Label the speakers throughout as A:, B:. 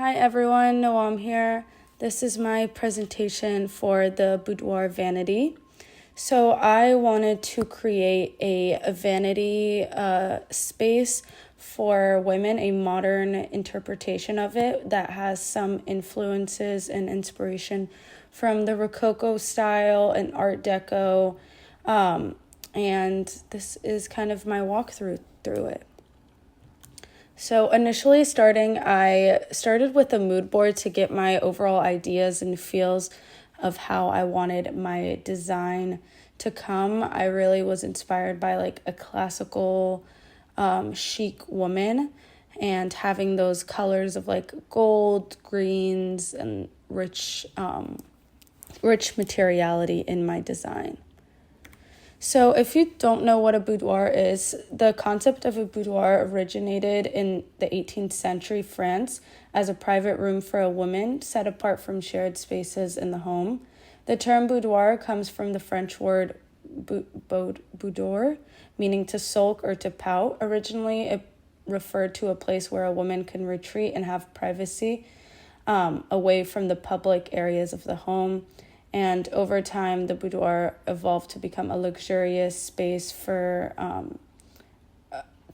A: Hi everyone, Noam here. This is my presentation for the Boudoir Vanity. So I wanted to create a vanity space for women, a modern interpretation of it that has some influences and inspiration from the Rococo style and Art Deco. And this is kind of my walkthrough through it. So initially I started with a mood board to get my overall ideas and feels of how I wanted my design to come. I really was inspired by like a classical chic woman and having those colors of like gold, greens, and rich materiality in my design. So if you don't know what a boudoir is, the concept of a boudoir originated in the 18th century France as a private room for a woman set apart from shared spaces in the home. The term boudoir comes from the French word boudoir, meaning to sulk or to pout. Originally, it referred to a place where a woman can retreat and have privacy away from the public areas of the home. And over time, the boudoir evolved to become a luxurious space for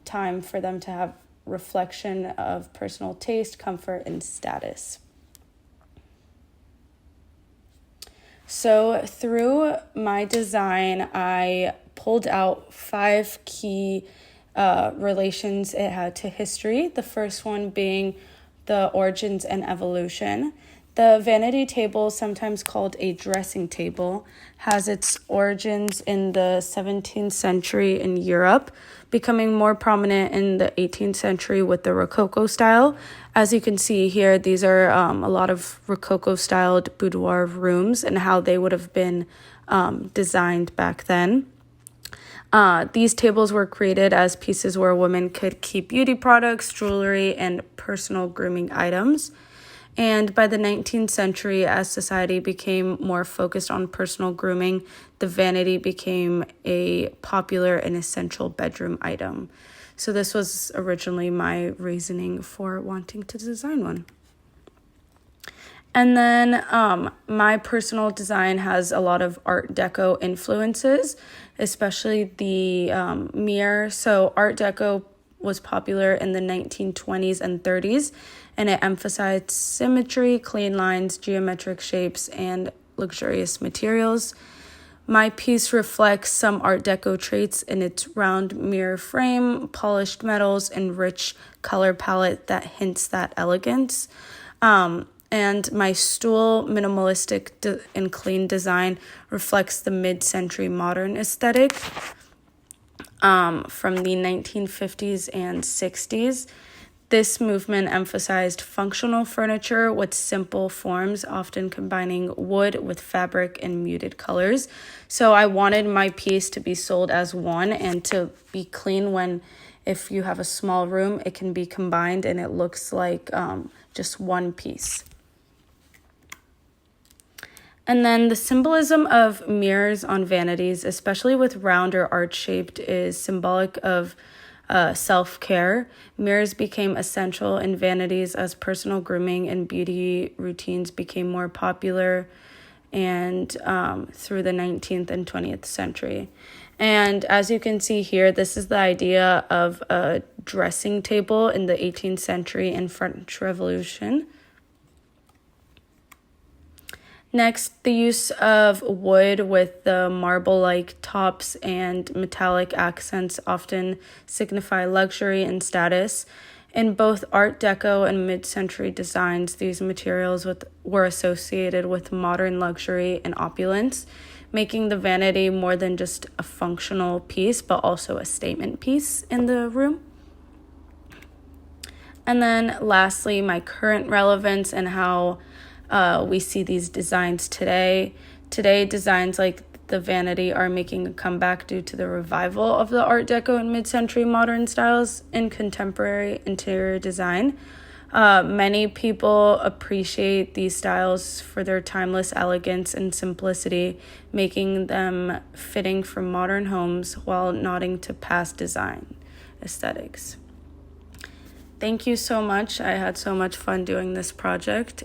A: time for them to have reflection of personal taste, comfort, and status. So through my design, I pulled out 5 key relations it had to history. The first one being the origins and evolution. The vanity table, sometimes called a dressing table, has its origins in the 17th century in Europe, becoming more prominent in the 18th century with the Rococo style. As you can see here, these are a lot of Rococo-styled boudoir rooms and how they would have been designed back then. These tables were created as pieces where women could keep beauty products, jewelry, and personal grooming items. And by the 19th century, as society became more focused on personal grooming, the vanity became a popular and essential bedroom item. So this was originally my reasoning for wanting to design one. And then my personal design has a lot of Art Deco influences, especially the mirror. So Art Deco was popular in the 1920s and 30s, and it emphasized symmetry, clean lines, geometric shapes, and luxurious materials. My piece reflects some Art Deco traits in its round mirror frame, polished metals, and rich color palette that hints that elegance. And my stool, minimalistic and clean design, reflects the mid-century modern aesthetic from the 1950s and 60s. This movement emphasized functional furniture with simple forms, often combining wood with fabric and muted colors. So I wanted my piece to be sold as one and to be clean when, if you have a small room, it can be combined and it looks like just one piece. And then the symbolism of mirrors on vanities, especially with round or arch-shaped, is symbolic of self-care. Mirrors became essential in vanities as personal grooming and beauty routines became more popular and through the 19th and 20th century. And as you can see here, this is the idea of a dressing table in the 18th century and French Revolution. Next, the use of wood with the marble-like tops and metallic accents often signify luxury and status. In both Art Deco and mid-century designs, these materials were associated with modern luxury and opulence, making the vanity more than just a functional piece, but also a statement piece in the room. And then lastly, my current relevance and how we see these designs today. Today, designs like the vanity are making a comeback due to the revival of the Art Deco and mid-century modern styles in contemporary interior design. Many people appreciate these styles for their timeless elegance and simplicity, making them fitting for modern homes while nodding to past design aesthetics. Thank you so much. I had so much fun doing this project.